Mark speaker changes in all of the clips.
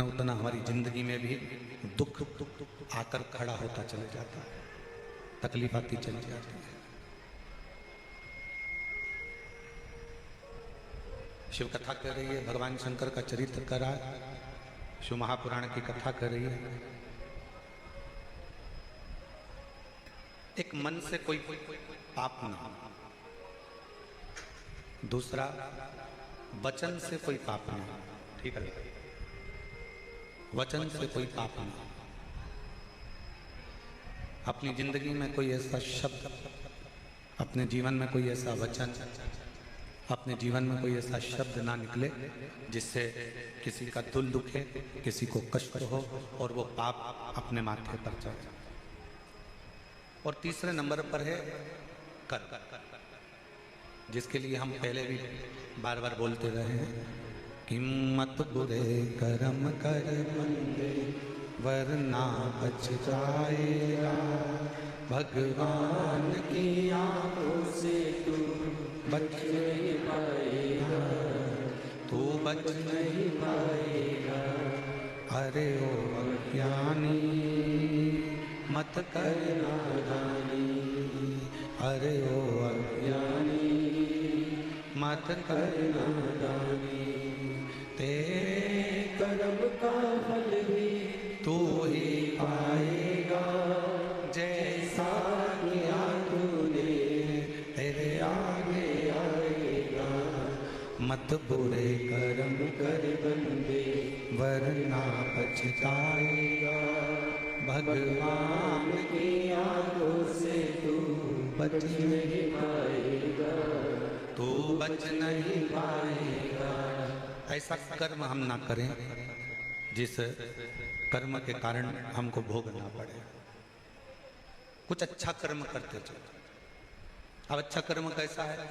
Speaker 1: उतना हमारी जिंदगी में भी दुख आकर खड़ा होता चले जाता है, तकलीफ आती चली जाती है। शिव कथा कर रही है, भगवान शंकर का चरित्र कर रहा है, शिव महापुराण की कथा कर रही है। एक मन से कोई पाप ना, दूसरा वचन से कोई पाप ना, ठीक है, वचन से कोई पाप ना। अपनी जिंदगी में कोई ऐसा शब्द, अपने जीवन में कोई ऐसा वचन, अपने जीवन में कोई ऐसा शब्द ना निकले जिससे किसी का दिल दुखे, किसी को कष्ट हो और वो पाप अपने माथे पर चढ़े। और तीसरे नंबर पर है कर्म, जिसके लिए हम पहले भी बार बार बोलते रहे हैं कि मत बुरे कर्म कर बंदे वरना बच जाएगा, भगवान की आंखों से तू बच नहीं पाएगा, तू बच नहीं पाएगा। अरे ओ अज्ञानी मत कर नादानी, अरे ओ अज्ञानी मत कर नादानी, तेरे कर्म का फल भी तू ही पाएगा, जैसा किया तूने तेरे आगे आएगा। मत बुरे कर्म कर बंदे वरना पछताएगा, भगवान की आंखों से तू बच नहीं पाएगा, तू बच नहीं पाएगा। ऐसा कर्म हम ना करें जिस कर्म के कारण हमको भोगना पड़े। कुछ अच्छा कर्म करते चलो। अब अच्छा कर्म कैसा है?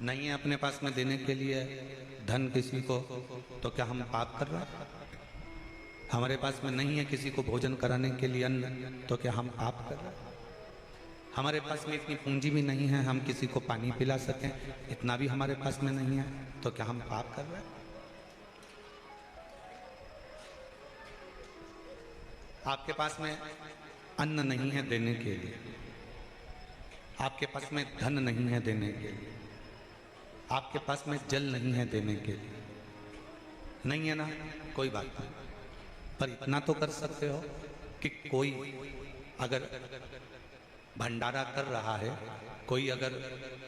Speaker 1: नहीं है अपने पास में देने के लिए धन किसी को, तो क्या हम पाप कर रहे हैं? हमारे पास में नहीं है किसी को भोजन कराने के लिए अन्न, तो क्या हम पाप कर रहे हैं? हमारे पास में इतनी पूंजी भी नहीं है हम किसी को पानी पिला सकें, इतना भी हमारे पास में नहीं है, तो क्या हम पाप कर रहे हैं? आपके पास में अन्न नहीं है देने के लिए, आपके पास में धन नहीं है देने के लिए, आपके पास में जल नहीं है देने के लिए, नहीं है ना, कोई बात नहीं, पर इतना तो कर सकते हो कि कोई अगर भंडारा कर रहा है, कोई अगर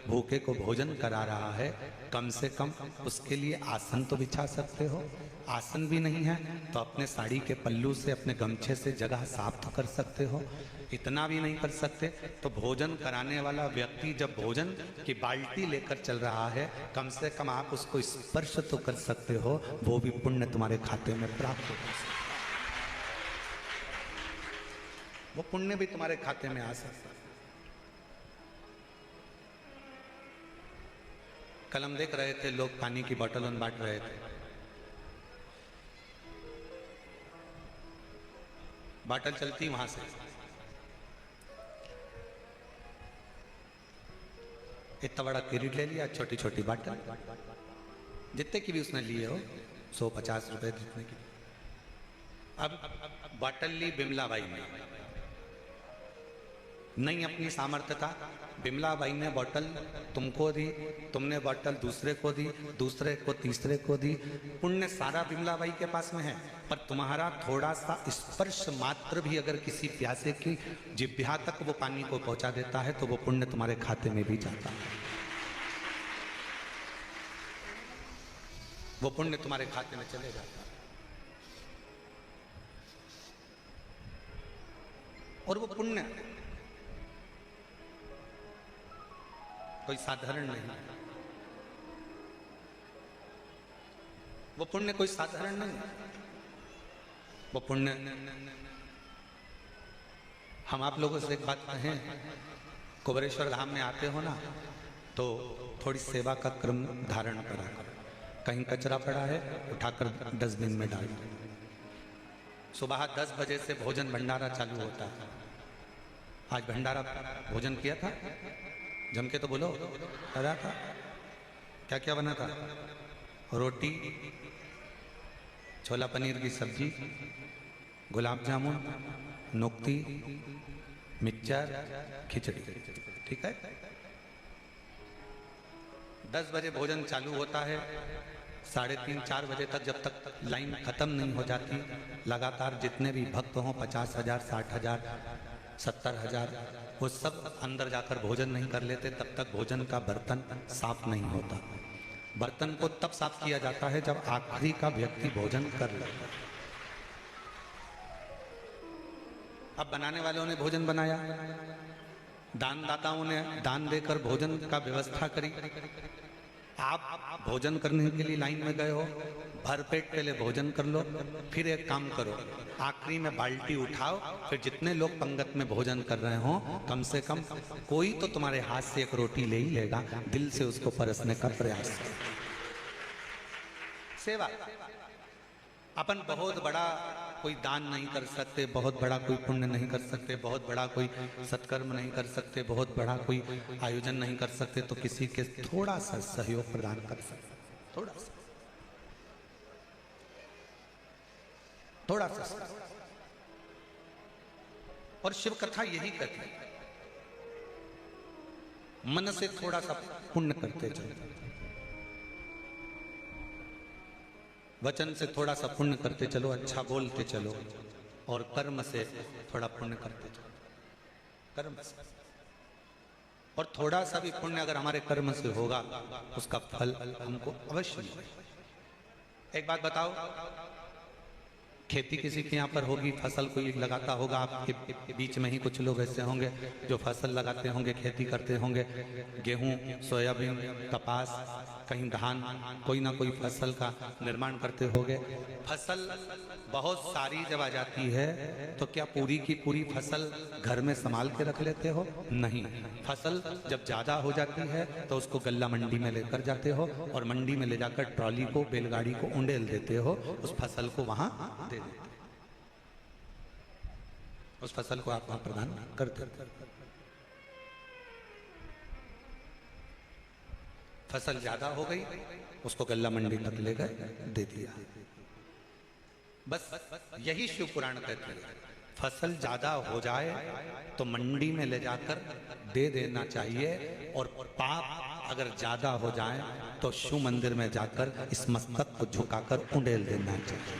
Speaker 1: भूखे को भोजन करा रहा है, कम से कम उसके लिए आसन तो बिछा सकते हो। आसन भी नहीं है तो अपने साड़ी के पल्लू से, अपने गमछे से जगह साफ तो कर सकते हो। इतना भी नहीं कर सकते तो भोजन कराने वाला व्यक्ति जब भोजन की बाल्टी लेकर चल रहा है, कम से कम आप उसको स्पर्श तो कर सकते हो, वो भी पुण्य तुम्हारे खाते में प्राप्त हो सकता है, वो पुण्य भी तुम्हारे खाते में आ सकता है। कल हम देख रहे थे लोग पानी की बोतल बांट रहे थे, बोतल चलती वहां से, इतना बड़ा किरीट ले लिया, छोटी छोटी बोतल, जितने की भी उसने लिए हो, 150 रुपए जितने की। अब बोतल ली बिमला बाई ने, नहीं अपनी सामर्थ्य था, बिमला बाई ने बोतल तुमको दी, तुमने बोतल दूसरे को दी, दूसरे को तीसरे को दी, पुण्य सारा बिमला बाई के पास में है, पर तुम्हारा थोड़ा सा स्पर्श मात्र भी अगर किसी प्यासे की जिह्वा तक वो पानी को पहुंचा देता है तो वो पुण्य तुम्हारे खाते में भी जाता है, वो पुण्य तुम्हारे खाते में चले जाता है। और वो पुण्य कोई साधारण नहीं, वो पुण्य कोई साधारण नहीं, वो पुण्य। हम आप लोगों से एक बात कहें, कुबेरेश्वर धाम में आते हो ना, तो थोड़ी सेवा का क्रम धारण करा करो। कहीं कचरा पड़ा है उठाकर डस्टबिन में डाल दो। सुबह 10 बजे से भोजन भंडारा चालू होता है। आज भंडारा भोजन किया था, जम के तो बोलो, करा था, क्या क्या बना था? रोटी, छोला पनीर की सब्जी, गुलाब जामुन, नुक्ती, मिक्सचर, खिचड़ी। ठीक है। 10 बजे भोजन चालू होता है, 3:30-4 बजे तक, जब तक लाइन खत्म नहीं हो जाती, लगातार जितने भी भक्त हों, 50,000, 60,000, 70,000, वो सब अंदर जाकर भोजन नहीं कर लेते, तब तक भोजन का बर्तन साफ नहीं होता। बर्तन को तब साफ किया जाता है जब आखिरी का व्यक्ति भोजन कर ले। अब बनाने वालों ने भोजन बनाया, दानदाताओं ने दान देकर भोजन का व्यवस्था करी। आप भोजन करने के लिए लाइन में गए हो, भरपेट पहले भोजन कर लो, फिर एक काम करो, आखिरी में बाल्टी उठाओ, फिर जितने लोग पंगत में भोजन कर रहे हो, कम से कम कोई तो तुम्हारे हाथ से एक रोटी ले ही लेगा, दिल से उसको परसने का प्रयास करो। सेवा। अपन बहुत बड़ा कोई दान नहीं कर सकते, बहुत बड़ा कोई पुण्य नहीं कर सकते, बहुत बड़ा कोई सत्कर्म नहीं कर सकते, बहुत बड़ा कोई आयोजन नहीं कर सकते, तो किसी के थोड़ा सा सहयोग प्रदान कर सकते, थोड़ा सा। और शिव कथा यही कहती है, मन से थोड़ा सा पुण्य करते चलो, वचन से थोड़ा सा पुण्य करते चलो, अच्छा बोलते चलो, और कर्म से थोड़ा पुण्य करते चलो, कर्म से। और थोड़ा सा भी पुण्य अगर हमारे कर्म से होगा, उसका फल हमको अवश्य मिलेगा। एक बात बताओ, खेती किसी के यहाँ पर होगी, फसल कोई लगाता होगा, आपके बीच में ही कुछ लोग ऐसे होंगे जो फसल लगाते होंगे, खेती करते होंगे, गेहूं, सोयाबीन, कपास, कहीं धान, कोई ना कोई फसल का निर्माण करते होंगे। फसल बहुत सारी जब आ जाती है तो क्या पूरी की पूरी फसल घर में संभाल के रख लेते हो? नहीं। फसल जब ज्यादा हो जाती है तो उसको गल्ला मंडी में लेकर जाते हो, और मंडी में ले जाकर ट्रॉली को, बैलगाड़ी को उंडेल देते हो, उस फसल को वहां दे देते, उस फसल को आप वहां प्रदान करते। फसल ज्यादा हो गई, उसको गल्ला मंडी तक ले गए, दे दिया। बस यही शिव पुराण कहते हैं, फसल ज्यादा हो जाए तो मंडी में ले जाकर दे देना चाहिए, और पाप अगर ज्यादा हो जाए तो शिव मंदिर में जाकर इस मस्तक को झुकाकर उंडेल देना चाहिए।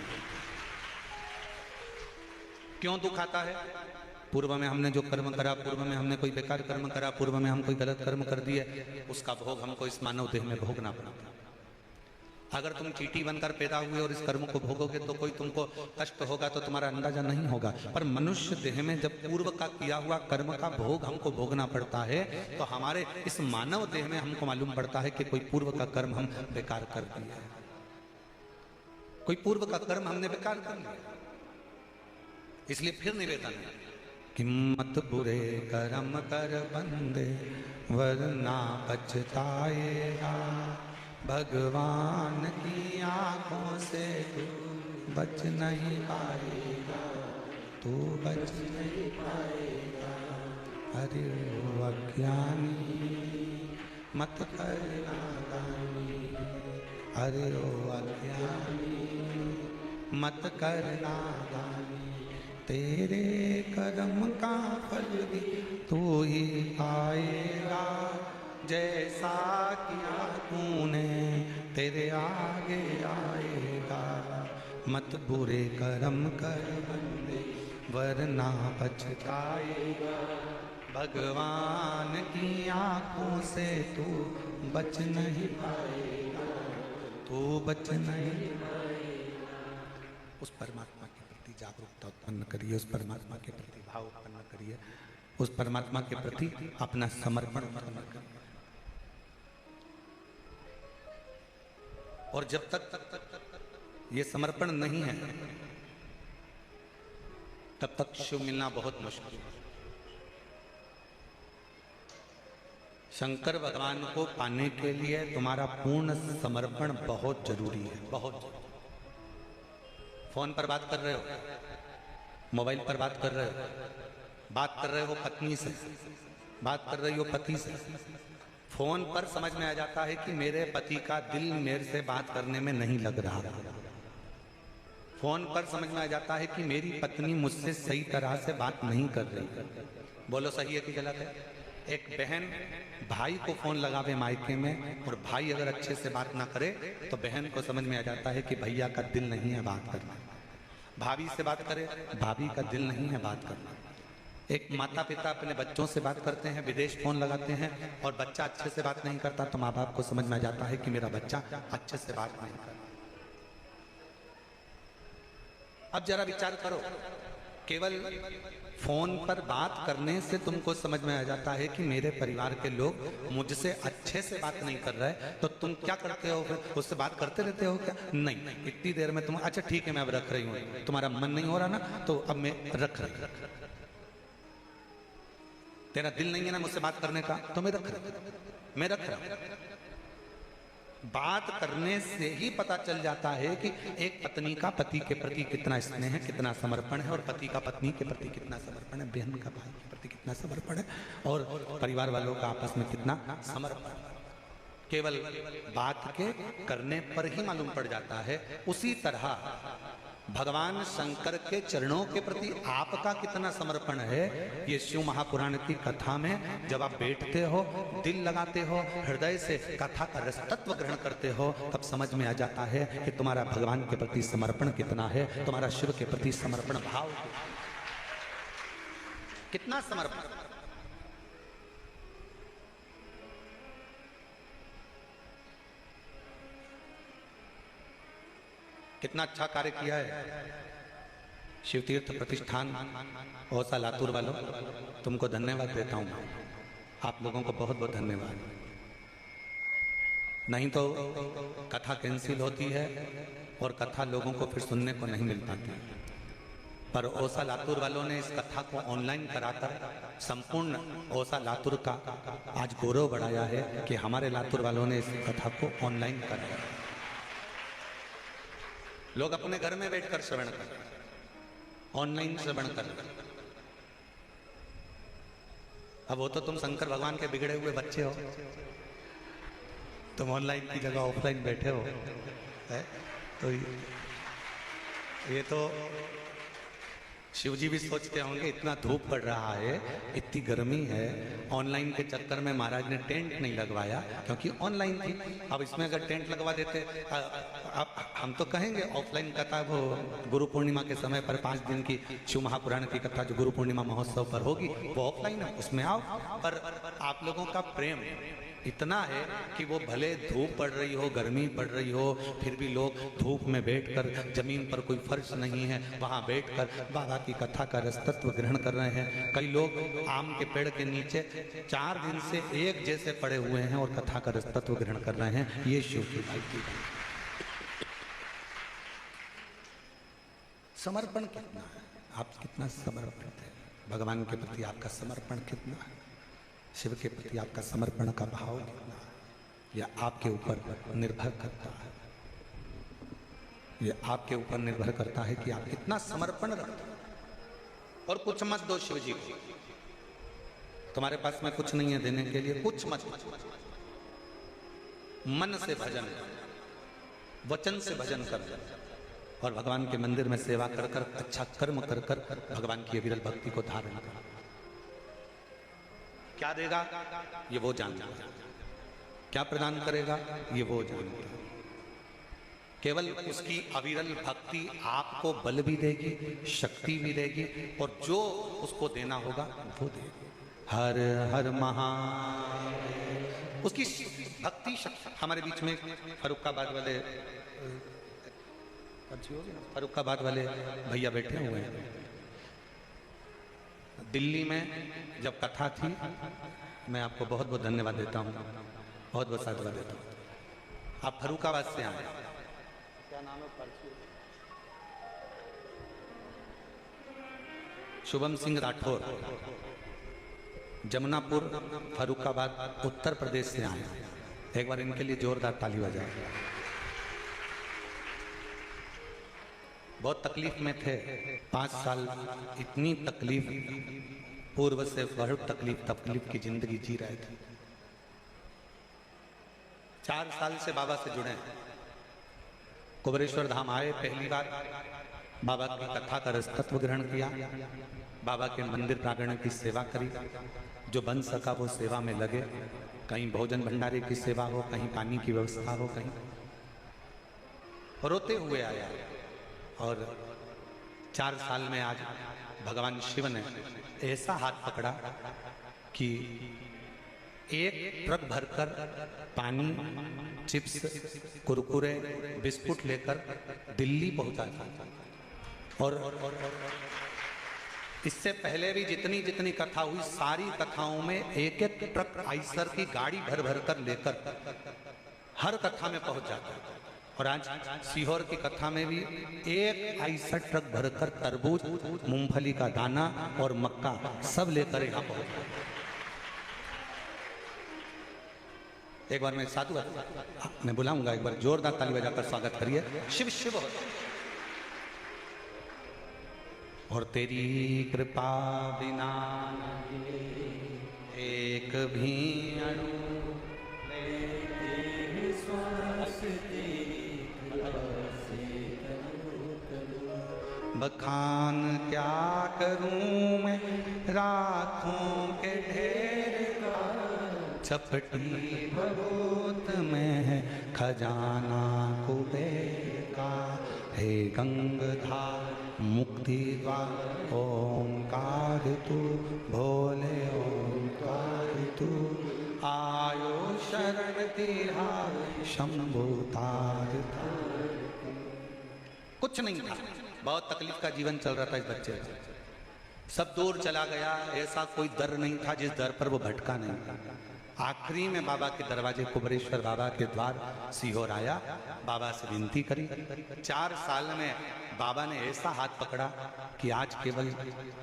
Speaker 1: क्यों दुख आता है? पूर्व में हमने जो कर्म करा, पूर्व में हमने कोई बेकार कर्म करा, पूर्व में हम कोई गलत कर्म कर दिए, उसका भोग हमको इस मानव देह में भोगना पड़ता। अगर तुम चींटी बनकर पैदा हुए और इस कर्म को भोगोगे तो कोई तुमको कष्ट होगा तो तुम्हारा अंदाजा नहीं होगा, पर मनुष्य देह में जब पूर्व का किया हुआ कर्म का भोग हमको भोगना पड़ता है, तो हमारे इस मानव देह में हमको मालूम पड़ता है कि कोई पूर्व का कर्म हम बेकार कर दिया, कोई पूर्व का कर्म हमने बेकार कर लिया। इसलिए फिर निवेदन है कि मत बुरे कर्म कर बंदे, वरना पछताएगा, भगवान की आंखों से तू बच नहीं पाएगा, तू बच नहीं पाएगा। अरे ओ अज्ञानी मत कर नादानी, अरे ओ अज्ञानी मत कर नादानी, तेरे कर्म का फल भी तू ही पाएगा, जैसा किया तूने तेरे आगे आएगा। मत बुरे कर्म कर बंदे, वरना पछताएगा, भगवान की आंखों से तू बच नहीं पाएगा, तू बच नहीं पाएगा। उस परमात्मा के प्रति जागरूकता उत्पन्न करिए, उस परमात्मा के प्रति भाव उत्पन्न करिए, उस परमात्मा के प्रति अपना समर्पण उत्पन्न करिए। और जब तक ये समर्पण नहीं है, तब तक शिव मिलना बहुत मुश्किल है। शंकर भगवान को पाने के लिए तुम्हारा पूर्ण समर्पण बहुत जरूरी है, बहुत। फोन पर बात कर रहे हो, मोबाइल पर बात कर रहे हो, बात कर रहे हो पत्नी से, बात कर रही हो पति से, फोन पर समझ में आ जाता है कि मेरे पति का दिल मेरे से बात करने में नहीं लग रहा, फोन पर समझ में आ जाता है कि मेरी पत्नी मुझसे सही तरह से बात नहीं कर रही। बोलो सही है कि गलत है? एक बहन भाई को फोन लगावे मायके में और भाई अगर अच्छे से बात ना करे तो बहन को समझ में आ जाता है कि भैया का दिल नहीं है बात करना। भाभी से बात करे, भाभी का दिल नहीं है बात करना। एक माता पिता अपने बच्चों से बात करते हैं, विदेश फोन लगाते हैं और बच्चा अच्छे से बात नहीं करता तो माँ बाप को समझ में आ जाता है कि मेरा बच्चा अच्छे से बात नहीं करता। अब जरा विचार करो, केवल फोन पर बात करने से तुमको समझ में आ जाता है कि मेरे परिवार के लोग मुझसे अच्छे से बात नहीं कर रहे, तो तुम क्या करते हो फिर? उससे बात करते रहते हो क्या? नहीं, इतनी देर में तुम अच्छा ठीक है मैं अब रख रही हूँ, तुम्हारा मन नहीं हो रहा ना तो अब मैं रख रही। तेरा दिल नहीं है ना मुझसे बात करने का तो मैं रख रहा। बात करने से ही पता चल जाता है कि एक पत्नी का पति के प्रति कितना स्नेह है, कितना समर्पण है, और पति का पत्नी के प्रति कितना समर्पण है, बहन का भाई के प्रति कितना समर्पण है, और परिवार वालों का आपस में कितना समर्पण। केवल बात के करने पर ही मालूम पड़ जाता है। उसी तरह भगवान शंकर के चरणों के प्रति आपका कितना समर्पण है, ये शिव महापुराण की कथा में जब आप बैठते हो, दिल लगाते हो, हृदय से कथा का रस तत्व ग्रहण करते हो, तब समझ में आ जाता है कि तुम्हारा भगवान के प्रति समर्पण कितना है, तुम्हारा शिव के प्रति समर्पण भाव कितना समर्पण। कितना अच्छा कार्य किया है शिव तीर्थ प्रतिष्ठान औसा लातूर वालों, तुमको धन्यवाद देता हूं। आप लोगों को बहुत बहुत धन्यवाद। नहीं तो कथा कैंसिल होती है और कथा लोगों को फिर सुनने को नहीं मिल पाती, पर औसा लातूर वालों ने इस कथा को ऑनलाइन कराकर संपूर्ण औसा लातूर का आज गौरव बढ़ाया है कि हमारे लातूर वालों ने इस कथा को ऑनलाइन कराया। लोग अपने घर में बैठकर श्रवण कर, ऑनलाइन श्रवण कर। अब वो तो तुम शंकर भगवान के बिगड़े हुए बच्चे हो, तुम ऑनलाइन की जगह ऑफलाइन बैठे हो है? तो ये तो शिव जी भी सोचते होंगे इतना धूप पड़ रहा है, इतनी गर्मी है, ऑनलाइन के चक्कर में महाराज ने टेंट नहीं लगवाया क्योंकि ऑनलाइन थी। अब इसमें अगर टेंट लगवा देते, हम तो कहेंगे ऑफलाइन कथा वो गुरु पूर्णिमा के समय पर 5 दिन की शिव महापुराण की कथा जो गुरु पूर्णिमा महोत्सव पर होगी वो ऑफलाइन है, उसमें आओ। पर आप लोगों का प्रेम इतना है कि वो भले धूप पड़ रही हो, गर्मी पड़ रही हो, फिर भी लोग धूप में बैठकर, जमीन पर कोई फर्श नहीं है वहां बैठकर बाबा की कथा का रस तत्व ग्रहण कर रहे हैं। कई लोग आम के पेड़ के नीचे 4 दिन से एक जैसे पड़े हुए हैं और कथा का रस तत्व ग्रहण कर रहे हैं। ये शिव की भक्ति है। समर्पण कितना है, आप कितना समर्पित है भगवान के प्रति, आपका समर्पण कितना है, शिव के प्रति आपका समर्पण का भाव कितना है, यह आपके ऊपर निर्भर करता है। यह आपके ऊपर निर्भर करता है कि आप कितना समर्पण रखते हैं। और कुछ मत दो शिव जी को, तुम्हारे पास में कुछ नहीं है देने के लिए, कुछ मत। मन से भजन, वचन से भजन कर और भगवान के मंदिर में सेवा कर कर, अच्छा कर्म कर कर भगवान की विरल भक्ति को धारण कर। क्या देगा ये वो जानता है, क्या प्रदान करेगा ये वो जानता है। केवल उसकी अविरल भक्ति आपको बल भी देगी, शक्ति भी देगी, और जो उसको देना होगा वो देगी। हर हर महादेव। उसकी भक्ति शक्ति। हमारे बीच में फरुखाबाद वाले भैया बैठे हुए हैं। दिल्ली में जब कथा थी, मैं आपको बहुत बहुत धन्यवाद देता हूँ, बहुत बहुत साधुवाद देता हूँ। आप फरुखाबाद से आए, क्या नाम है? शुभम सिंह राठौर, जमुनापुर, फरुखाबाद, उत्तर प्रदेश से आए। एक बार इनके लिए जोरदार ताली बजाएं। बहुत तकलीफ में थे, 5 साल इतनी तकलीफ, पूर्व से बहुत तकलीफ की जिंदगी जी रहे थे। 4 साल से बाबा से जुड़े, कुबरेश्वर धाम आए पहली बार, बाबा की कथा का रसतत्व ग्रहण किया, बाबा के मंदिर प्रांगण की सेवा करी, जो बन सका वो सेवा में लगे, कहीं भोजन भंडारे की सेवा हो, कहीं पानी की व्यवस्था हो, कहीं रोते हुए आया। और 4 साल में आज भगवान शिव ने ऐसा हाथ पकड़ा कि 1 ट्रक भरकर पानी, चिप्स, कुरकुरे, बिस्कुट लेकर दिल्ली पहुंचा था। और इससे पहले भी जितनी जितनी कथा हुई, सारी कथाओं में 1-1 ट्रक आइसर की गाड़ी भर भर कर लेकर हर कथा में पहुंच जाता। और आज सीहोर की कथा में भी 1 आइसर ट्रक भरकर तरबूज, मूंगफली का दाना और मक्का सब लेकर यहाँ पहुंचा। एक बार मैं साधु मैं बुलाऊंगा, एक बार जोरदार ताली बजाकर स्वागत करिए। शिव शिव। और तेरी कृपा बिना एक भी अणु बखान क्या करूं मैं रातों के ढेर का, चपटी भगोत में है खजाना कुबेर का। हे गंगाधार मुक्ति द्वार ओंकार तू, भोले ओंकार तू, आयो शरण तिहार शंभु तार। कुछ नहीं था, बहुत तकलीफ का जीवन चल रहा था इस बच्चे का, सब दूर चला गया, ऐसा कोई दर नहीं था जिस दर पर वो भटका नहीं था। आखिरी में बाबा के दरवाजे, कुबरेश्वर बाबा के द्वार सीहोर आया, बाबा से विनती करी। 4 साल में बाबा ने ऐसा हाथ पकड़ा कि आज केवल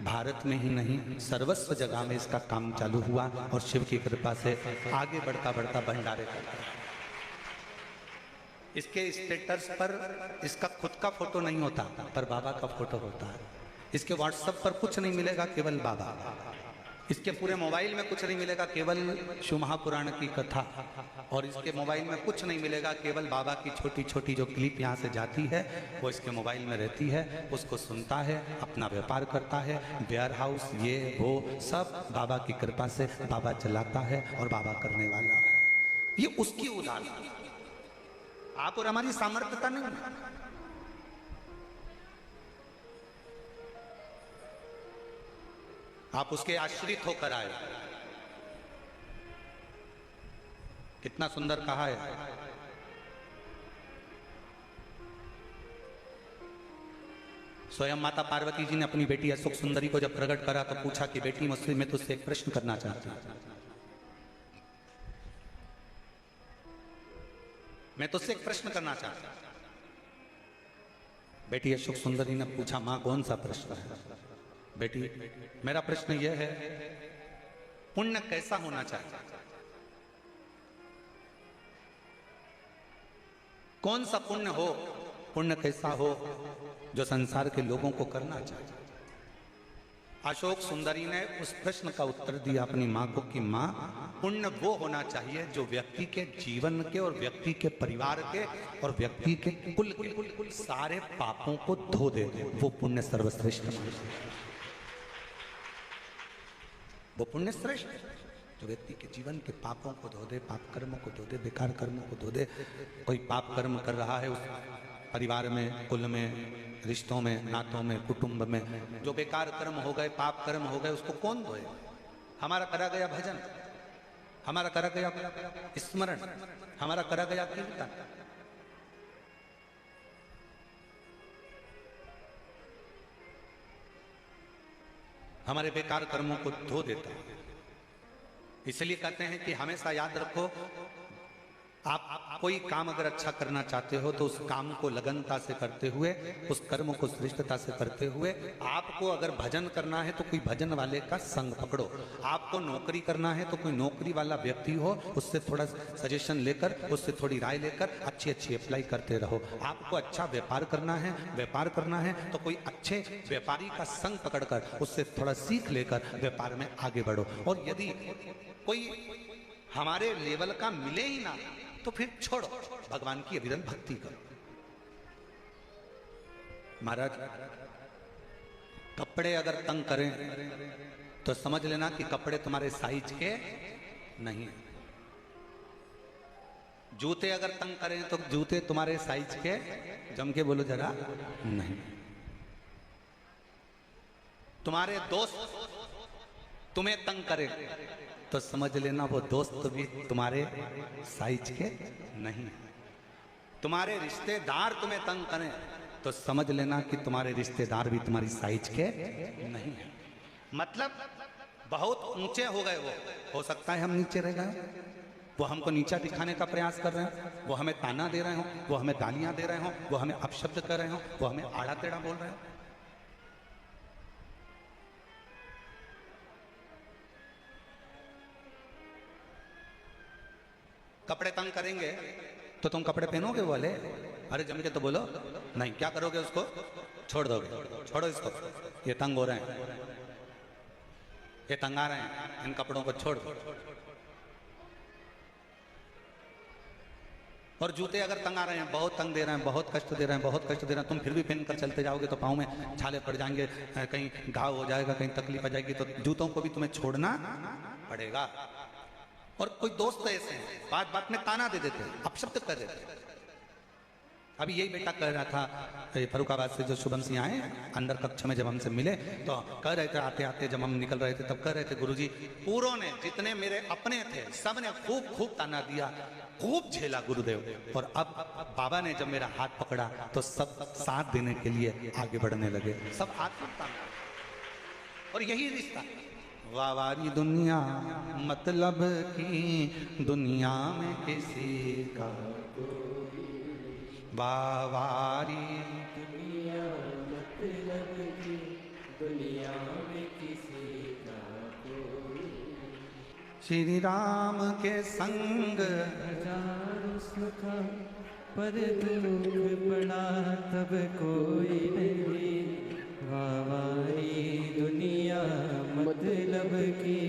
Speaker 1: भारत में ही नहीं, सर्वस्व जगह में इसका काम चालू हुआ। और शिव की कृपा से आगे बढ़ता बढ़ता भंडारे करता। इसके स्टेटस पर इसका खुद का फोटो नहीं होता, पर बाबा का फोटो होता है। इसके व्हाट्सएप पर कुछ नहीं मिलेगा, केवल बाबा। इसके पूरे मोबाइल में कुछ नहीं मिलेगा, केवल शिव महापुराण की कथा। और इसके मोबाइल में कुछ नहीं मिलेगा, केवल बाबा की छोटी छोटी जो क्लिप यहाँ से जाती है वो इसके मोबाइल में रहती है, उसको सुनता है, अपना व्यापार करता है, वेयर हाउस ये वो सब बाबा की कृपा से बाबा चलाता है और बाबा करने वाला है। ये उसकी उदाहरण, आप और हमारी सामर्थ्यता नहीं है। आप उसके आश्रित होकर आए। कितना सुंदर कहा है। स्वयं माता पार्वती जी ने अपनी बेटी अशोक सुंदरी को जब प्रकट करा तो पूछा कि बेटी मुझसे, मैं तुझसे एक प्रश्न करना चाहती हूं, मैं तुझसे एक प्रश्न करना चाहता हूं। बेटी अशोक सुंदरी ने पूछा, मां कौन सा प्रश्न है? बेटी मेरा प्रश्न यह है, पुण्य कैसा होना चाहिए? कौन सा पुण्य हो, पुण्य कैसा हो जो संसार के लोगों को करना चाहिए? अशोक सुंदरी ने उस प्रश्न का उत्तर दिया अपनी मां को कि मां, पुण्य वो होना चाहिए जो व्यक्ति के जीवन के और व्यक्ति के परिवार के और व्यक्ति के कुल के सारे पापों को धो दे। वो पुण्य सर्वश्रेष्ठ माना। वो पुण्य श्रेष्ठ जो व्यक्ति के जीवन के पापों को धो दे, पाप कर्मों को धो दे, बेकार कर्मों को धो दे। कोई पाप कर्म कर रहा है उस परिवार में, कुल में, रिश्तों में, नातों में, कुटुंब में जो बेकार कर्म हो गए, पाप कर्म हो गए, उसको कौन धोए? हमारा करा गया भजन, हमारा करा गया स्मरण, हमारा करा गया कीर्तन, हमारे बेकार कर्मों को धो देता है। इसलिए कहते हैं कि हमेशा याद रखो, आप कोई काम अगर अच्छा करना चाहते हो तो उस काम को लगनता से करते हुए, उस कर्म को श्रेष्ठता से करते हुए, आपको अगर भजन करना है तो कोई भजन वाले का संग पकड़ो, आपको नौकरी करना है तो कोई नौकरी वाला व्यक्ति हो, उससे थोड़ा सजेशन लेकर, उससे थोड़ी राय लेकर अच्छी अच्छी अप्लाई करते रहो। आपको अच्छा व्यापार करना है, व्यापार करना है तो कोई अच्छे व्यापारी का संग पकड़कर उससे थोड़ा सीख लेकर व्यापार में आगे बढ़ो। और यदि कोई हमारे लेवल का मिले ही ना तो फिर छोड़ो, भगवान की अविरल भक्ति करो। महाराज कपड़े अगर तंग करें तो समझ लेना कि कपड़े तुम्हारे साइज के नहीं है। जूते अगर तंग करें तो जूते तुम्हारे साइज के, जम के बोलो जरा, नहीं। तुम्हारे दोस्त तुम्हें तंग करे तो समझ लेना वो दोस्त भी तुम्हारे साइज के नहीं है। तुम्हारे रिश्तेदार तुम्हें तंग करें तो समझ लेना कि तुम्हारे रिश्तेदार भी तुम्हारी साइज के नहीं है। मतलब बहुत ऊंचे हो गए, वो हो सकता है हम नीचे रह गए, वो हमको नीचा दिखाने का प्रयास कर रहे हैं, वो हमें ताना दे रहे हो, वो हमें गालियां दे रहे हो, वो हमें अपशब्द कर रहे हो, वो हमें आड़ा टेढ़ा बोल रहे हो। कपड़े तंग करेंगे तो तुम कपड़े पहनोगे वाले? अरे जम के तो बोलो नहीं। क्या करोगे? उसको छोड़ दोगे? छोड़ो इसको, ये तंग हो रहे हैं, ये तंगा रहे हैं, इन कपड़ों को छोड़ दो। और जूते अगर तंगा रहे हैं, बहुत तंग दे रहे हैं, बहुत कष्ट दे रहे हैं, बहुत कष्ट दे रहे हैं, तुम फिर भी पहन कर चलते जाओगे तो पाँव में छाले पड़ जाएंगे, कहीं घाव हो जाएगा, कहीं तकलीफ आ जाएगी, तो जूतों को भी तुम्हें छोड़ना पड़ेगा। और कोई दोस्त ऐसे हैं बात बात में ताना दे देते हैं, अपशब्द कर देते हैं। अभी यही बेटा कह रहा था, फरुखाबाद से जो शुभम सिंह आए अंदर कक्ष में, जब हमसे मिले तो कह रहे थे, आते आते जब हम निकल रहे थे तब कह रहे थे, गुरुजी पूरों ने, जितने मेरे अपने थे, सब ने खूब खूब ताना दिया, खूब झेला गुरुदेव। और अब बाबा ने जब मेरा हाथ पकड़ा तो सब साथ देने के लिए आगे बढ़ने लगे, सब हाथ ताना। और यही रिश्ता, वावारी दुनिया मतलब की दुनिया में किसी का, वावारी
Speaker 2: दुनिया मतलब की दुनिया में किसी का कोई।
Speaker 1: श्री राम के संग
Speaker 2: हजारों सुखा पर दुख पड़ा तब कोई नहीं। वावारी दुनिया मतलब की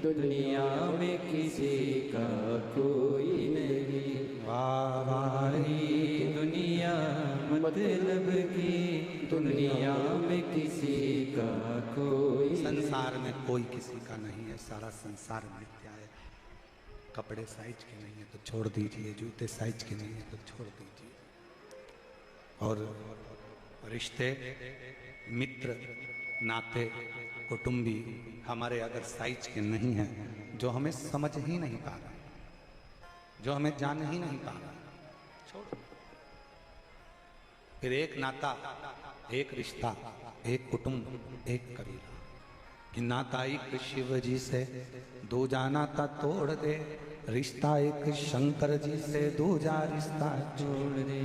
Speaker 2: दुनिया में किसी का कोई नहीं। वावारी दुनिया मतलब की दुनिया में किसी का कोई।
Speaker 1: संसार में कोई किसी का नहीं है, सारा संसार मिथ्या है। कपड़े साइज के नहीं है तो छोड़ दीजिए, जूते साइज के नहीं है तो छोड़ दीजिए। और रिश्ते, मित्र, नाते, कुटुंबी हमारे अगर साइज के नहीं हैं, जो हमें समझ ही नहीं पा रहा, जो हमें जान ही नहीं पा रहा, छोड़। फिर एक नाता, एक रिश्ता, एक कुटुंब, एक कबीला। कि नाता एक शिव जी से दूजा नाता तोड़ दे, रिश्ता एक शंकर जी से दूजा रिश्ता
Speaker 2: छोड़ दे।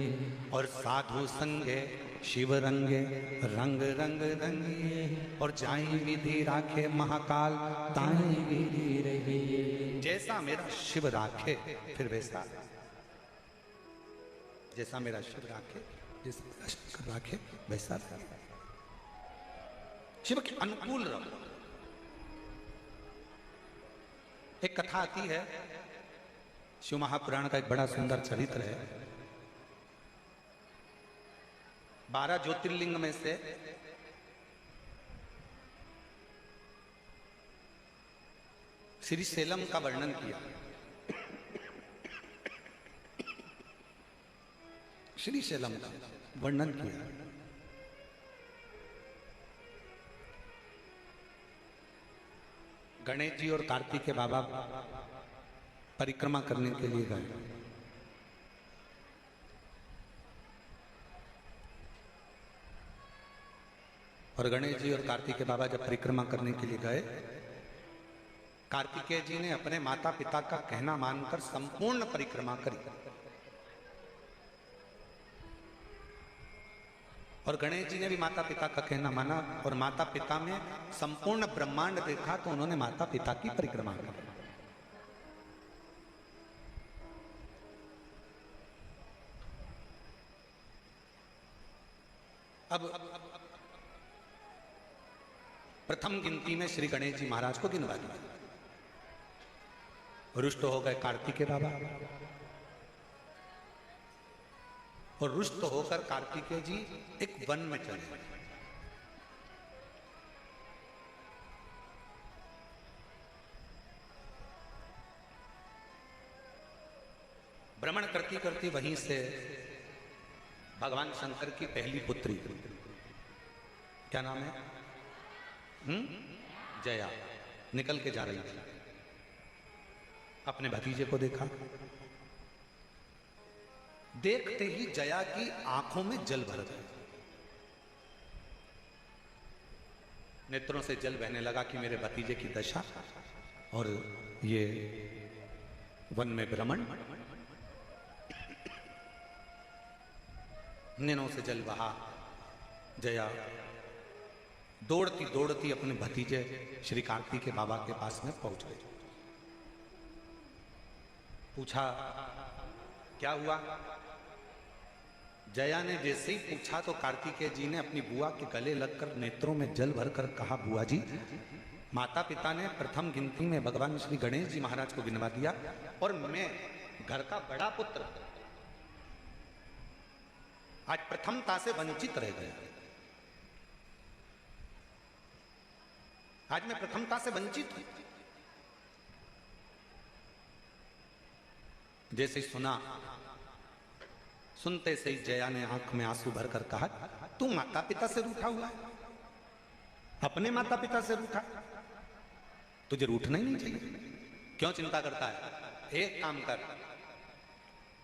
Speaker 1: और साधु संगे शिव रंगे रंग रंग रंगिए, और जाई विधि राखे महाकाल ताई विधि रहिए। जैसा मेरा शिव राखे फिर वैसा, जैसा मेरा शिव राखे, जैसा मेरा शंकर राखे वैसा रहे। शिव के अनुकूल रहो। एक कथा आती है, शिव महापुराण का एक बड़ा सुंदर चरित्र है। 12 ज्योतिर्लिंग में से श्री सेलम का वर्णन किया। श्री सेलम का वर्णन किया। गणेश जी और कार्तिकेय बाबा परिक्रमा करने के लिए गए। और गणेश जी और कार्तिकेय बाबा जब परिक्रमा करने के लिए गए, कार्तिकेय जी ने अपने माता पिता का कहना मानकर संपूर्ण परिक्रमा करी, और गणेश जी ने भी माता पिता का कहना माना, और माता पिता में संपूर्ण ब्रह्मांड देखा तो उन्होंने माता पिता की परिक्रमा की। अब प्रथम गिनती में श्री गणेश जी महाराज को गिनवा दिया। रुष्ट हो गए कार्तिकेय बाबा, और रुष्ट होकर कार्तिकेय जी एक वन में चले गए। भ्रमण करती करती वहीं से भगवान शंकर की पहली पुत्री, क्या नाम है, जया, निकल के जा रही थी। अपने भतीजे को देखा, देखते ही जया की आंखों में जल भर गया, नेत्रों से जल बहने लगा कि मेरे भतीजे की दशा और ये वन में भ्रमण। नैनों से जल बहा। जया दौड़ती दौड़ती अपने भतीजे श्री कार्तिक के बाबा के पास में पहुंच गई। पूछा क्या हुआ? जया ने जैसे ही पूछा तो कार्तिकेय जी ने अपनी बुआ के गले लगकर नेत्रों में जल भरकर कहा, बुआ जी, माता पिता ने प्रथम गिनती में भगवान श्री गणेश जी महाराज को गिनवा दिया और मैं घर का बड़ा पुत्र आज प्रथमता से वंचित रह गया। आज मैं प्रथमता से वंचित हूं। जैसे सुना, सुनते से ही जया ने आंख में आंसू भरकर कहा, तू माता पिता से रूठा हुआ है, अपने माता पिता से रूठा, तुझे रूठना ही नहीं चाहिए, क्यों चिंता करता है? एक काम कर,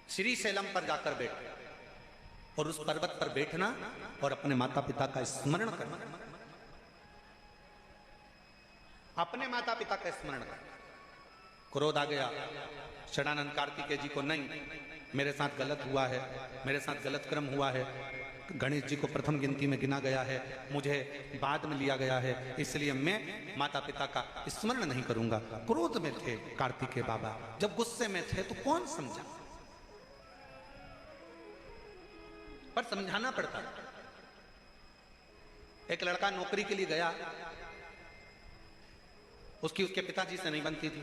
Speaker 1: श्री शैलम पर जाकर बैठ और उस पर्वत पर बैठना और अपने माता पिता का स्मरण करना, अपने माता पिता का स्मरण करना। क्रोध आ गया षडानंद कार्तिकेय जी को, नहीं, मेरे साथ गलत हुआ है, मेरे साथ गलत कर्म हुआ है, गणेश जी को प्रथम गिनती में गिना गया है, मुझे बाद में लिया गया है, इसलिए मैं माता पिता का स्मरण नहीं करूंगा। क्रोध में थे कार्तिकेय बाबा, जब गुस्से में थे तो कौन समझा, पर समझाना पड़ता। एक लड़का नौकरी के लिए गया, उसके पिताजी से नहीं बनती थी,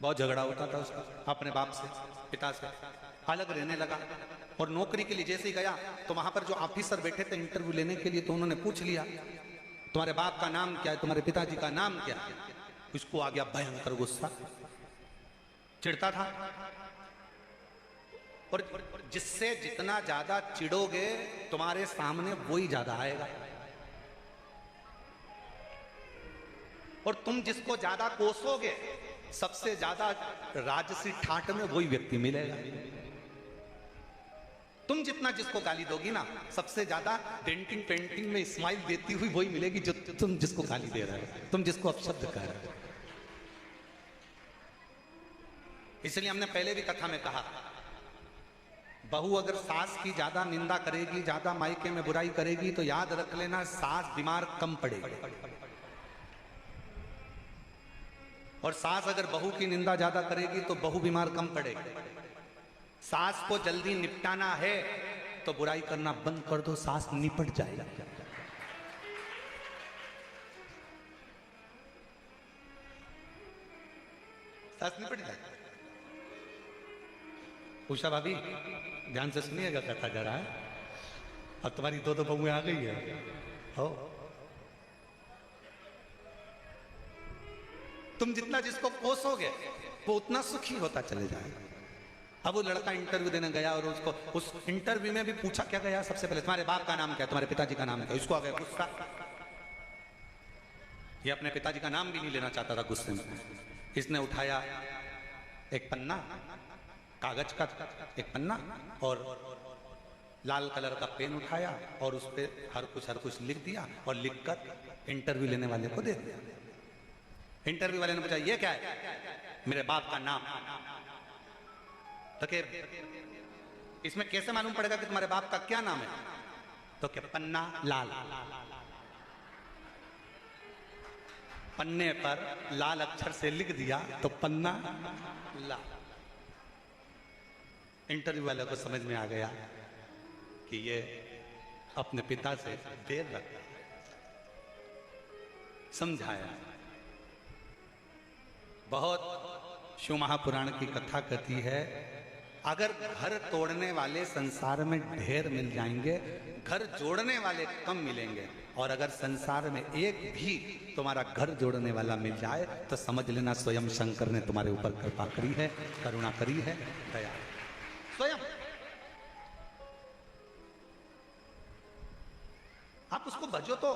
Speaker 1: बहुत झगड़ा होता था उसका अपने बाप से, पिता से, अलग रहने लगा। और नौकरी के लिए जैसे ही गया तो वहां पर जो ऑफिसर बैठे थे इंटरव्यू लेने के लिए, तो उन्होंने पूछ लिया, तुम्हारे बाप का नाम क्या है, तुम्हारे पिताजी का नाम क्या है? उसको आ गया भयंकर गुस्सा, चिढ़ता था। और जिससे जितना ज्यादा चिढ़ोगे तुम्हारे सामने वो ही ज्यादा आएगा, और तुम जिसको ज्यादा कोसोगे सबसे ज्यादा राजसी ठाट में वही व्यक्ति मिलेगा। तुम जितना जिसको गाली दोगी ना, सबसे ज्यादा डेंटिंग पेंटिंग में स्माइल देती हुई वही मिलेगी जो तुम जिसको गाली दे रहे हो, तुम जिसको अपशब्द कह रहे हो। इसलिए हमने पहले भी कथा में कहा, बहू अगर सास की ज्यादा निंदा करेगी, ज्यादा मायके में बुराई करेगी, तो याद रख लेना सास बीमार कम पड़ेगी, और सास अगर बहू की निंदा ज्यादा करेगी तो बहू बीमार कम पड़ेगी। सास को जल्दी निपटाना है तो बुराई करना बंद कर दो, सास निपट जाएगा। सास निपट जाएगा। उषा भाभी ध्यान से सुनिएगा कथा जरा, अब तुम्हारी दो बहुएं आ गई है हो। तुम जितना जिसको कोसोगे वो उतना सुखी होता चले जाएगा। अब वो लड़का इंटरव्यू देने गया और उसको उस इंटरव्यू में भी पूछा क्या गया, सबसे पहले तुम्हारे बाप का नाम क्या है, तुम्हारे पिताजी का नाम क्या है? इसको आ गया गुस्सा, ये अपने पिताजी का नाम भी नहीं लेना चाहता था गुस्से में। इसने उठाया एक पन्ना, कागज का एक पन्ना, और लाल कलर का पेन उठाया और उस पर हर कुछ लिख दिया और लिखकर इंटरव्यू लेने वाले को दे दिया। इंटरव्यू वाले ने पूछा ये क्या है? मेरे बाप का नाम। तो इसमें कैसे मालूम पड़ेगा कि तुम्हारे बाप का क्या नाम है? तो क्या पन्ना लाल, पन्ने पर लाल अक्षर से लिख दिया तो पन्ना लाल। इंटरव्यू वाले को समझ में आ गया कि ये अपने पिता से देर रखता, समझाया। बहुत शिव महापुराण की कथा कहती है, अगर घर तोड़ने वाले संसार में ढेर मिल जाएंगे, घर जोड़ने वाले कम मिलेंगे। और अगर संसार में एक भी तुम्हारा घर जोड़ने वाला मिल जाए तो समझ लेना स्वयं शंकर ने तुम्हारे ऊपर कृपा करी है, करुणा करी है, दया स्वयं। आप उसको भजो तो।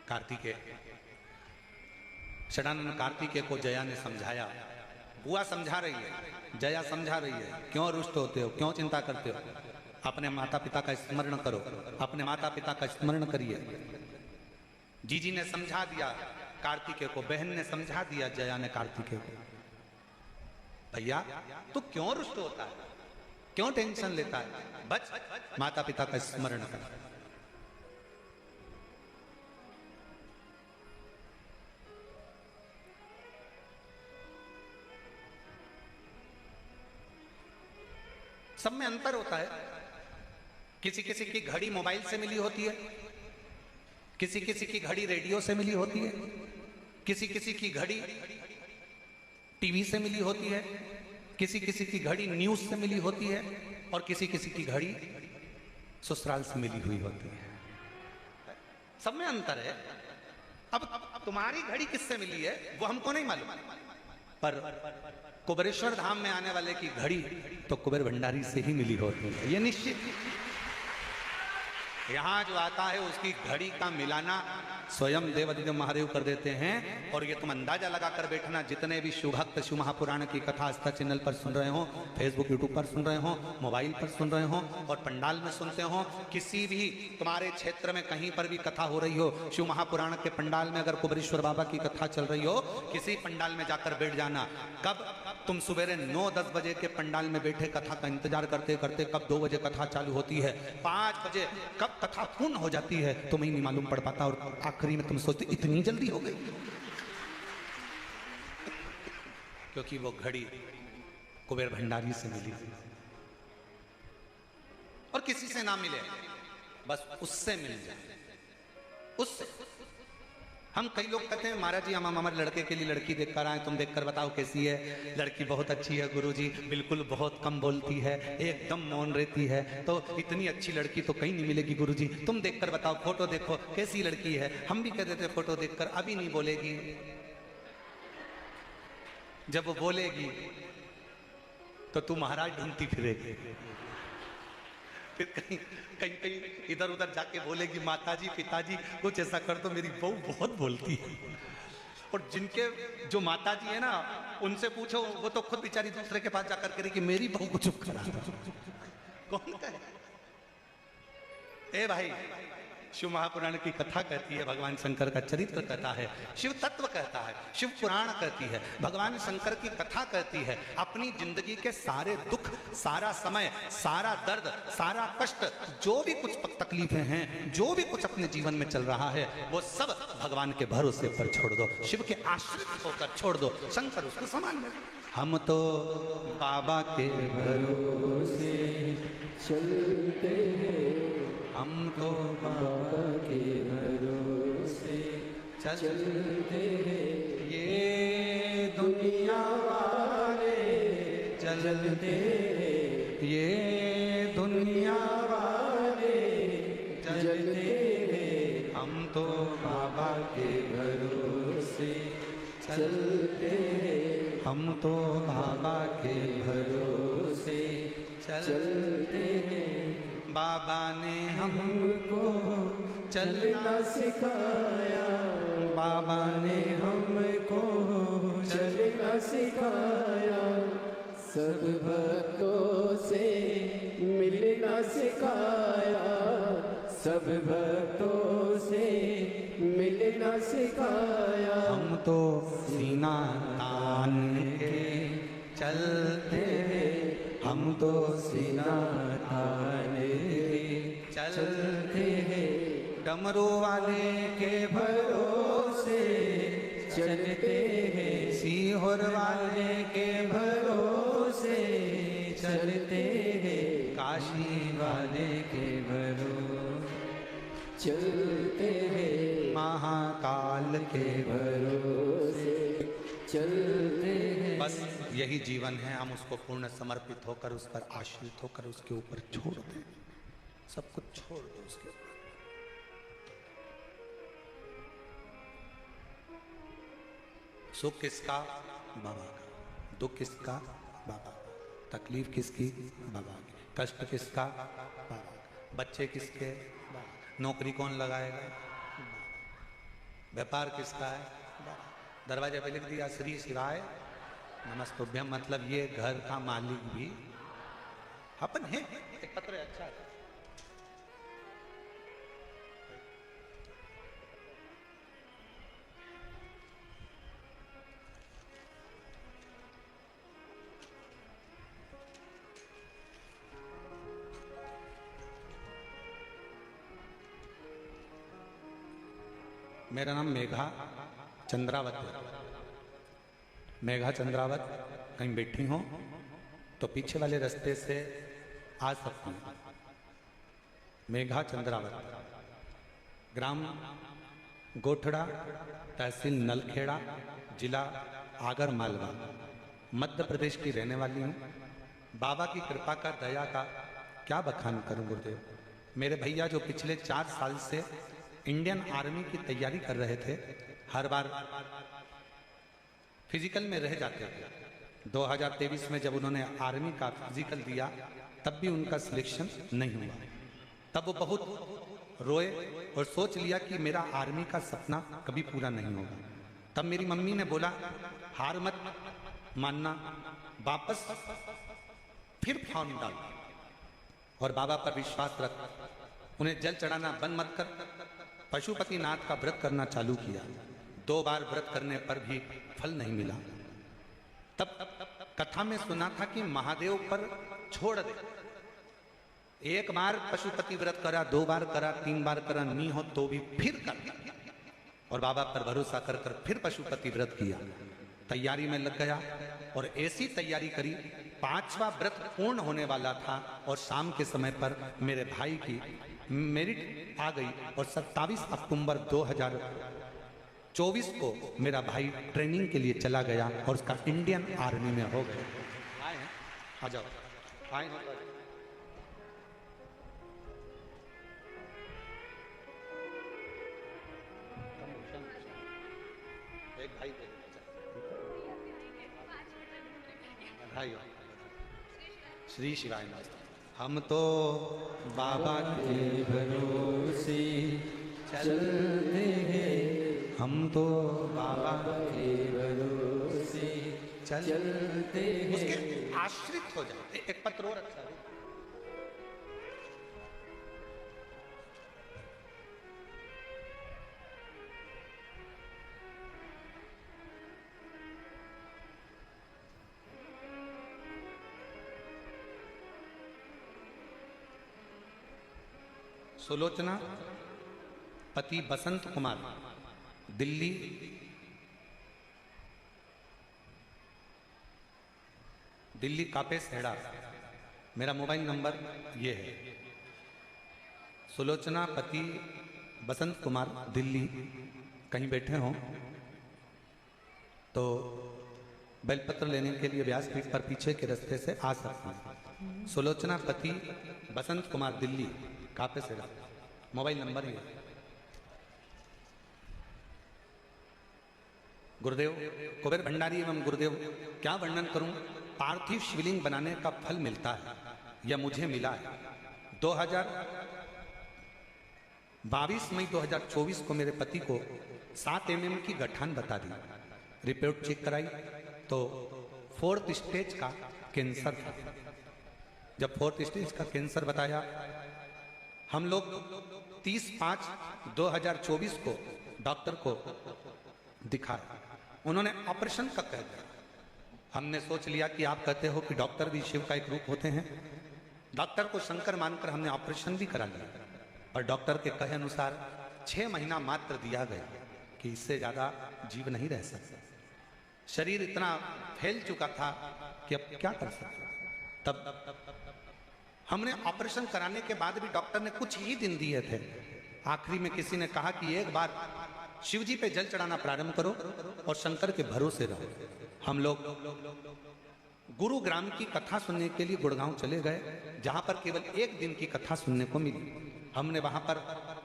Speaker 1: कार्तिकेय, षडानंद कार्तिकेय को जया ने समझाया। बुआ समझा रही है, जया समझा रही है, क्यों रुष्ट होते हो, क्यों चिंता करते हो, अपने माता पिता का स्मरण करो, अपने माता पिता का स्मरण करिए। जीजी ने समझा दिया कार्तिकेय को, बहन ने समझा दिया जया ने कार्तिकेय को, भैया तू क्यों रुष्ट होता है, क्यों टेंशन लेता है, बच माता पिता का स्मरण कर। सब में अंतर होता है। किसी किसी की घड़ी मोबाइल से मिली होती है, किसी किसी की घड़ी रेडियो से मिली होती है, किसी किसी की घड़ी टीवी से मिली होती है, किसी किसी की घड़ी न्यूज से मिली होती है, और किसी किसी की घड़ी ससुराल से मिली हुई होती है। सब में अंतर है। अब तुम्हारी घड़ी किससे मिली है वो हमको नहीं मालूम, पर कुबेरेश्वर धाम में आने वाले की घड़ी तो कुबेर भंडारी से ही मिली होती है, ये निश्चित। यहां जो आता है उसकी घड़ी का मिलाना स्वयं देवादिदेव महादेव कर देते हैं। और ये तुम अंदाजा लगा कर बैठना, जितने भी शिव भक्त शिव महापुराण की कथा आस्था चैनल पर सुन रहे हो, फेसबुक यूट्यूब पर सुन रहे हो, मोबाइल पर सुन रहे हो और पंडाल में सुनते हो, किसी भी तुम्हारे क्षेत्र में कहीं पर भी कथा हो रही हो, शिव महापुराण के पंडाल में अगर कुबेरेश्वर बाबा की कथा चल रही हो, किसी पंडाल में जाकर बैठ जाना। कब तुम सुबेरे 9-10 बजे के पंडाल में बैठे कथा का इंतजार करते करते कब 2 बजे कथा चालू होती है, 5 बजे कब कथा पूर्ण हो जाती है तुम्हें नहीं मालूम पड़ पाता, और आखिरी में तुम सोचते इतनी जल्दी हो गई, क्योंकि वो घड़ी कुबेर भंडारी से मिली और किसी से ना मिले, बस उससे मिल जाए, उससे। हम कई लोग कहते हैं महाराज जी हम हमारे लड़के के लिए लड़की देख कर आए, तुम देखकर बताओ कैसी है, लड़की बहुत अच्छी है गुरुजी, बिल्कुल बहुत कम बोलती है, एकदम मौन रहती है, तो इतनी अच्छी लड़की तो कहीं नहीं मिलेगी गुरुजी, तुम देखकर बताओ, फोटो देखो कैसी लड़की है। हम भी कह देते फोटो देखकर, अभी नहीं बोलेगी, जब वो बोलेगी तो तू महाराज ढूंढती फिरेगी, फिर कहीं कहीं कहीं इधर उधर जाके बोलेगी माताजी पिताजी कुछ ऐसा कर दो, मेरी बहू बहुत बोलती है। और जिनके जो माताजी है ना उनसे पूछो, वो तो खुद बेचारी दूसरे के पास जाकर करेगी मेरी बहू को चुप करा। कौन कहे? ए भाई, शिव महापुराण की कथा कहती है, भगवान शंकर का चरित्र कहता है, शिव तत्व कहता है, शिव पुराण कहती है, भगवान शंकर की कथा कहती है। अपनी जिंदगी के सारे दुख, सारा समय, सारा दर्द, सारा कष्ट, जो भी कुछ तकलीफें हैं, जो भी कुछ अपने जीवन में चल रहा है, वो सब भगवान के भरोसे पर छोड़ दो, शिव के आश्रित होकर छोड़ दो, शंकर उसको संभाल ले। हम तो बाबा के भरोसे चलते हैं, हम तो बाबा के भरोसे चलते हैं, ये दुनिया वाले चलते हैं, ये दुनिया वाले चलते हैं, हम तो बाबा के भरोसे चलते हैं, हम तो बाबा के भरोसे चलते हैं। बाबा ने हमको चलना सिखाया, बाबा ने हमको चलना सिखाया, सब भक्तों से मिलना सिखाया, सब भक्तों से मिलना सिखाया। हम तो सीना तान के चलते हैं, हम तो सीना तान के चलते हैं, डमरू वाले के भरोसे चलते हैं, सीहोर वाले के भरोसे चलते हैं, काशी वाले के भरोसे
Speaker 2: चलते हैं,
Speaker 1: महाकाल के
Speaker 2: भरोसे चलते हैं।
Speaker 1: बस यही जीवन है, हम उसको पूर्ण समर्पित होकर, उस पर आश्रित होकर उसके ऊपर छोड़ दें, सब कुछ छोड़ दो उसके ऊपर। सुख किसका? बाबा का। दुख किसका? बाबा का। तकलीफ किसकी? बाबा की। कष्ट किसका? बाबा का। बच्चे किसके? बाबा। नौकरी कौन लगाएगा? व्यापार किसका है? बाबा। दरवाजे पे लिख दिया श्री शिवाय नमस्तुभ्यम, मतलब ये घर का मालिक भी अपन है। एक पत्र है, अच्छा है। मेरा नाम मेघा चंद्रावत है। मेघा चंद्रावत कहीं बैठी हो तो पीछे वाले रास्ते से आ सकती हूँ। मेघा चंद्रावत, ग्राम गोठड़ा, तहसील नलखेड़ा, जिला आगर मालवा, मध्य प्रदेश की रहने वाली हूँ। बाबा की कृपा का, दया का क्या बखान करूँ गुरुदेव। मेरे भैया जो पिछले 4 साल से इंडियन आर्मी की तैयारी कर रहे थे, हर बार फिजिकल में रह जाते थे। 2023 में जब उन्होंने आर्मी का फिजिकल दिया तब भी उनका सिलेक्शन नहीं हुआ। तब वो बहुत रोए और सोच लिया कि मेरा आर्मी का सपना कभी पूरा नहीं होगा। तब मेरी मम्मी ने बोला हार मत मानना, वापस फिर फॉर्म डाल और बाबा पर विश्वास रख, उन्हें जल चढ़ाना बंद मत कर। पशुपतिनाथ का व्रत करना चालू किया। 2 बार व्रत करने पर भी फल नहीं मिला। तब कथा में सुना था कि महादेव पर छोड़ दे। 1 बार पशुपति व्रत करा, 2 बार करा, 3 बार करा, नहीं हो तो भी फिर कर, और बाबा पर भरोसा कर फिर पशुपति व्रत किया। तैयारी में लग गया और ऐसी तैयारी करी, 5वां व्रत पूर्ण होने वाला था और शाम के समय पर मेरे भाई की मेरिट आ गई और 27 अक्टूबर 2024 को मेरा भाई ट्रेनिंग के लिए चला गया और उसका इंडियन आर्मी में हो गया। आए हैं, आ जाओ, आए हैं। एक भाई भाई श्री शिवाय नमस्ते। हम तो बाबा के
Speaker 2: भरोसे चलते हैं,
Speaker 1: हम तो बाबा
Speaker 2: के भरोसे चलते हैं।
Speaker 1: उसके आश्रित हो जाते। एक पत्र और अच्छा है। सुलोचना पति बसंत कुमार, दिल्ली, दिल्ली कापेस हेड़ा। मेरा मोबाइल नंबर ये है। सुलोचना पति बसंत कुमार, दिल्ली, कहीं बैठे हों तो बेलपत्र लेने के लिए व्यासपीठ पर पीछे के रास्ते से आ सकते हैं। सुलोचना पति बसंत कुमार, दिल्ली, कापेस हेड़ा। मोबाइल नंबर ये। गुरुदेव कुबेर भंडारी एवं गुरुदेव, क्या वर्णन करूं। पार्थिव शिवलिंग बनाने का फल मिलता है, यह मुझे मिला है। 22 मई 2024 को मेरे पति को 7 mm की गठान बता दी। रिपोर्ट चेक कराई तो 4th स्टेज का कैंसर था। जब 4th स्टेज का कैंसर बताया, हम लोग 30/5/2024 को डॉक्टर को दिखाया। उन्होंने ऑपरेशन का कह दिया। हमने सोच लिया कि आप कहते हो कि डॉक्टर भी शिव का एक रूप होते हैं। डॉक्टर को शंकर मानकर हमने ऑपरेशन भी करा लिया, और डॉक्टर के कहे अनुसार 6 महीना मात्र दिया गया कि इससे ज्यादा जीव नहीं रह सकता। शरीर इतना फैल चुका था कि अब क्या कर सकते। तब हमने ऑपरेशन कराने के बाद भी डॉक्टर ने कुछ ही दिन दिए थे आखिरी में किसी ने कहा कि एक बार शिव जी पे जल चढ़ाना प्रारंभ करो और शंकर के भरोसे रहो। हम लोग गुरुग्राम की कथा सुनने के लिए गुड़गांव चले गए, जहां पर केवल एक दिन की कथा सुनने को मिली। हमने वहां पर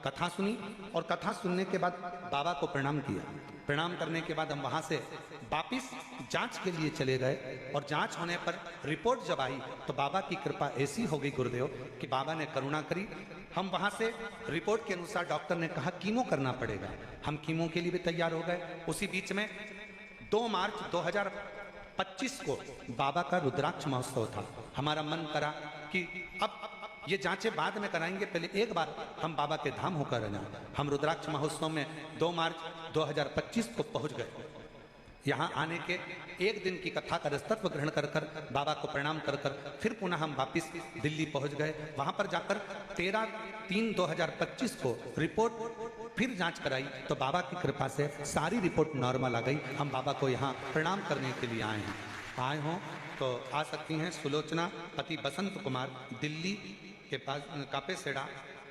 Speaker 1: कथा सुनी और कथा सुनने के बाद बाबा को प्रणाम किया। प्रणाम करने के बाद हम वहां से वापिस जांच के लिए चले गए और जांच होने पर रिपोर्ट जब आई तो बाबा की कृपा ऐसी हो गई गुरुदेव कि बाबा ने करुणा करी। हम वहां से रिपोर्ट के अनुसार डॉक्टर ने कहा कीमो करना पड़ेगा। हम कीमो के लिए भी तैयार हो गए। उसी बीच में 2 मार्च 2025 को बाबा का रुद्राक्ष महोत्सव था। हमारा मन करा कि अब ये जांचें बाद में कराएंगे, पहले एक बार हम बाबा के धाम होकर आ जाएं। हम रुद्राक्ष महोत्सव में 2 मार्च 2025 को पहुंच गए। यहाँ आने के एक दिन की कथा का रसतत्व ग्रहण कर कर बाबा को प्रणाम कर कर फिर पुनः हम वापिस दिल्ली पहुंच गए। वहां पर जाकर 13/3/2025 को रिपोर्ट फिर जांच कराई तो बाबा की कृपा से सारी रिपोर्ट नॉर्मल आ गई। हम बाबा को यहाँ प्रणाम करने के लिए आए हैं। आए हों तो आ सकती हैं। सुलोचना पति बसंत कुमार दिल्ली के पास कापेसेड़ा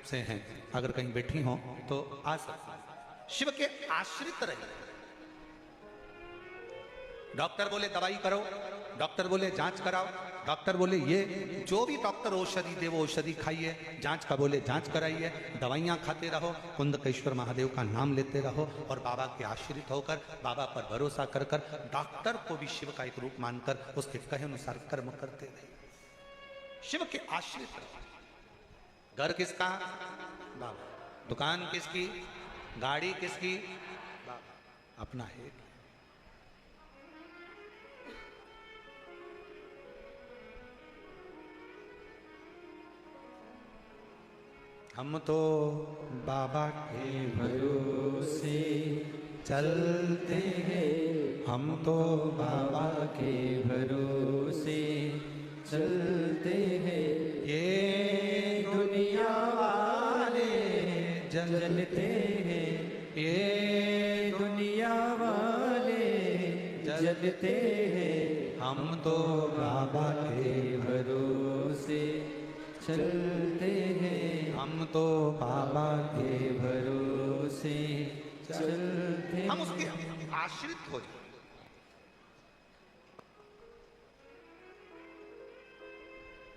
Speaker 1: से हैं, अगर कहीं बैठी हों तो आ सकती हैं। शिव के आश्रित रहे। डॉक्टर बोले दवाई करो, डॉक्टर बोले जांच कराओ, डॉक्टर बोले ये जो भी डॉक्टर औषधि दे वो औषधि खाइए, जांच का बोले जांच कराइए, दवाइयां खाते रहो, कुंदकेश्वर महादेव का नाम लेते रहो और बाबा के आश्रित होकर बाबा पर भरोसा कर कर डॉक्टर को भी शिव का एक रूप मानकर उसके कहे अनुसार कर्म करते रहे। शिव के आश्रित रहो। घर किसका? बाबा। दुकान किसकी? गाड़ी किसकी? बाबा। अपना है। हम तो बाबा के
Speaker 2: भरोसे
Speaker 1: चलते हैं, हम तो बाबा
Speaker 2: के भरोसे चलते हैं।
Speaker 1: ये
Speaker 2: दुनिया वाले जलते हैं,
Speaker 1: ये
Speaker 2: दुनिया वाले जलते हैं।
Speaker 1: हम तो बाबा के
Speaker 2: भरोसे चलते हैं,
Speaker 1: हम तो बाबा के
Speaker 2: के भरोसे चलते हैं।
Speaker 1: हम उसके आश्रित हो जाए।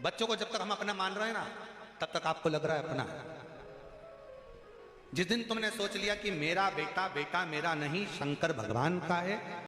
Speaker 1: बच्चों को जब तक हम अपना मान रहे हैं ना तब तक आपको लग रहा है अपना। जिस दिन तुमने सोच लिया कि मेरा बेटा बेटा मेरा नहीं शंकर भगवान का है,